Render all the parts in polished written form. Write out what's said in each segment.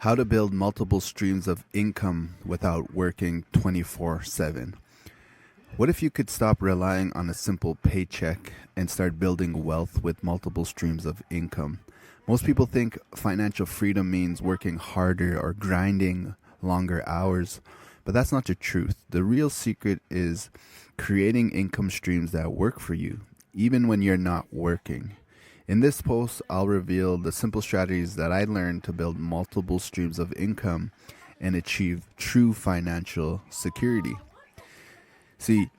How to build multiple streams of income without working 24/7. What if you could stop relying on a simple paycheck and start building wealth with multiple streams of income? Most people think financial freedom means working harder or grinding longer hours, but that's not the truth. The real secret is creating income streams that work for you, even when you're not working. In this post, I'll reveal the simple strategies that I learned to build multiple streams of income and achieve true financial security. See,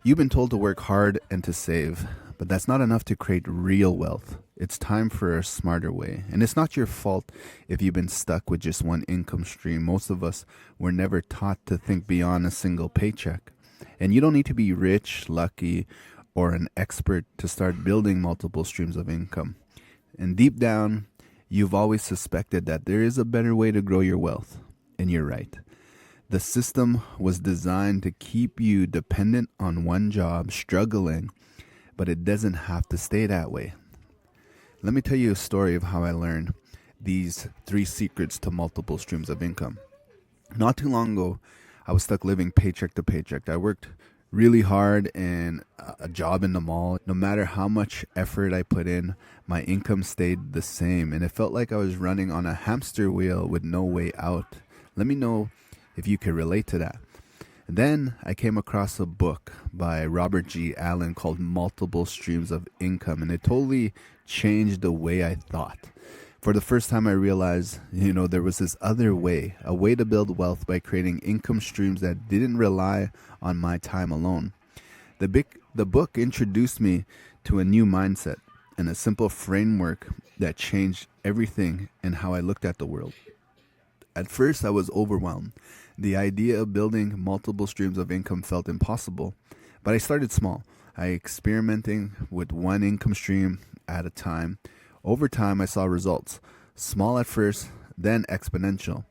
you've been told to work hard and to save, but that's not enough to create real wealth. It's time for a smarter way. And it's not your fault if you've been stuck with just one income stream. Most of us were never taught to think beyond a single paycheck. And you don't need to be rich, lucky, or an expert to start building multiple streams of income. And deep down, you've always suspected that there is a better way to grow your wealth. And you're right. The system was designed to keep you dependent on one job, struggling, but it doesn't have to stay that way. Let me tell you a story of how I learned these 3 secrets to multiple streams of income. Not too long ago, I was stuck living paycheck to paycheck. I worked really hard in a job in the mall. No matter how much effort I put in, my income stayed the same, and it felt like I was running on a hamster wheel with no way out. Let me know if you could relate to that. Then I came across a book by Robert G. Allen called Multiple Streams of Income, and it totally changed the way I thought. For the first time, I realized, there was this other way, a way to build wealth by creating income streams that didn't rely on my time alone. The book introduced me to a new mindset and a simple framework that changed everything in how I looked at the world. At first, I was overwhelmed. The idea of building multiple streams of income felt impossible, but I started small. I experimenting with one income stream at a time. Over time, I saw results. Small at first, then exponential.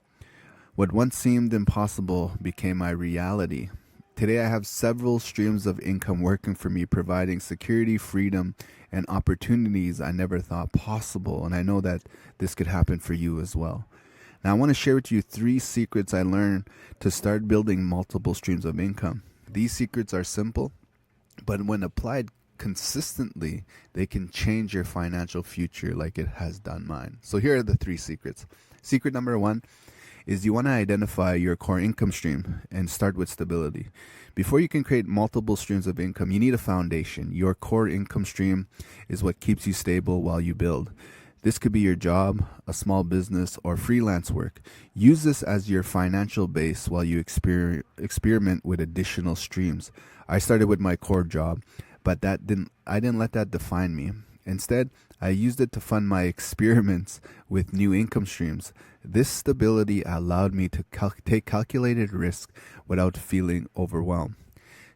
What once seemed impossible became my reality. Today, I have several streams of income working for me, providing security, freedom, and opportunities I never thought possible. And I know that this could happen for you as well. Now, I want to share with you 3 secrets I learned to start building multiple streams of income. These secrets are simple, but when applied consistently, they can change your financial future like it has done mine. So here are the 3 secrets. Secret number 1 is you want to identify your core income stream and start with stability. Before you can create multiple streams of income, you need a foundation. Your core income stream is what keeps you stable while you build. This could be your job, a small business, or freelance work. Use this as your financial base while you experiment with additional streams. I started with my core job, but I didn't let that define me. Instead, I used it to fund my experiments with new income streams. This stability allowed me to take calculated risk without feeling overwhelmed.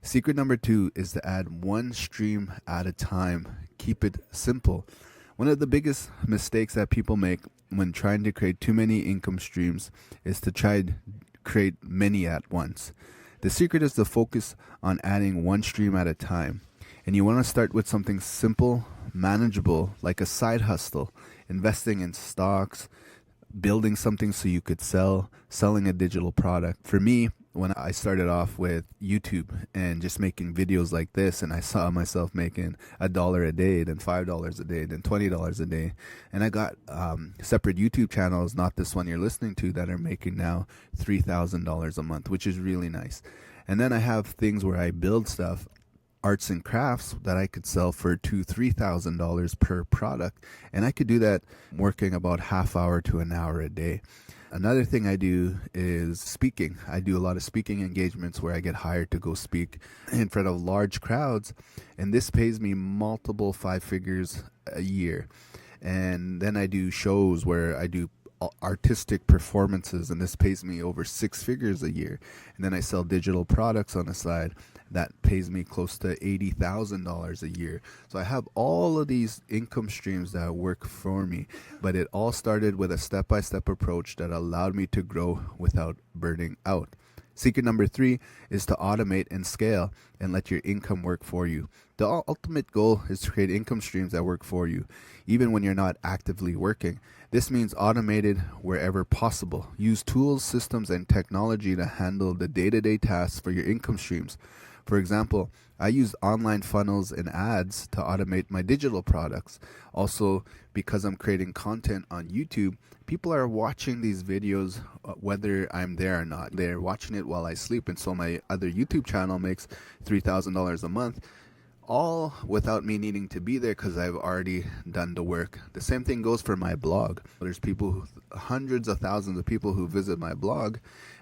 Secret number 2 is to add one stream at a time. Keep it simple. One of the biggest mistakes that people make when trying to create too many income streams is to try to create many at once. The secret is to focus on adding one stream at a time. And you want to start with something simple, manageable, like a side hustle, investing in stocks, building something so you could selling a digital product. For me, when I started off with YouTube and just making videos like this, and I saw myself making $1 a day, then $5 a day, then $20 a day. And I got separate YouTube channels, not this one you're listening to, that are making now $3,000 a month, which is really nice. And then I have things where I build stuff, arts and crafts, that I could sell for $2,000-$3,000 per product. And I could do that working about half hour to an hour a day. Another thing I do is speaking. I do a lot of speaking engagements where I get hired to go speak in front of large crowds, and this pays me multiple 5 figures a year. And then I do shows where I do artistic performances, and this pays me over 6 figures a year. And then I sell digital products on the side that pays me close to $80,000 a year. So I have all of these income streams that work for me, but it all started with a step-by-step approach that allowed me to grow without burning out. Secret number 3 is to automate and scale and let your income work for you. The ultimate goal is to create income streams that work for you, even when you're not actively working. This means automated wherever possible. Use tools, systems, and technology to handle the day-to-day tasks for your income streams. For example, I use online funnels and ads to automate my digital products. Also, because I'm creating content on YouTube, people are watching these videos whether I'm there or not. They're watching it while I sleep, and so my other YouTube channel makes $3,000 a month, all without me needing to be there because I've already done the work. The same thing goes for my blog. There's hundreds of thousands of people who visit my blog,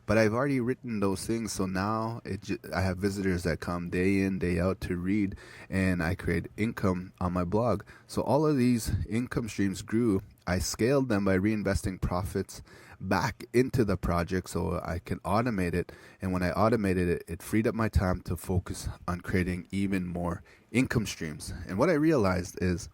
but I've already written those things, so now I have visitors that come day in, day out to read, and I create income on my blog. So all of these income streams grew. I scaled them by reinvesting profits back into the project so I can automate it. And when I automated it, it freed up my time to focus on creating even more income streams. And what I realized is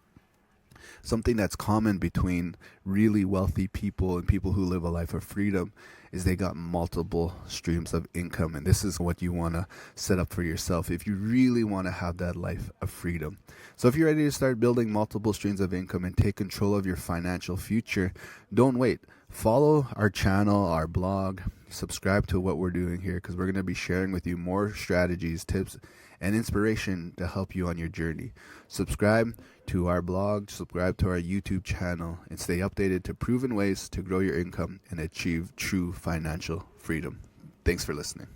something that's common between really wealthy people and people who live a life of freedom is they got multiple streams of income. And this is what you want to set up for yourself if you really want to have that life of freedom. So if you're ready to start building multiple streams of income and take control of your financial future, don't wait. Follow our channel, our blog, subscribe to what we're doing here, because we're going to be sharing with you more strategies, tips, and inspiration to help you on your journey. Subscribe to our blog, subscribe to our YouTube channel, and stay updated to proven ways to grow your income and achieve true financial freedom. Thanks for listening.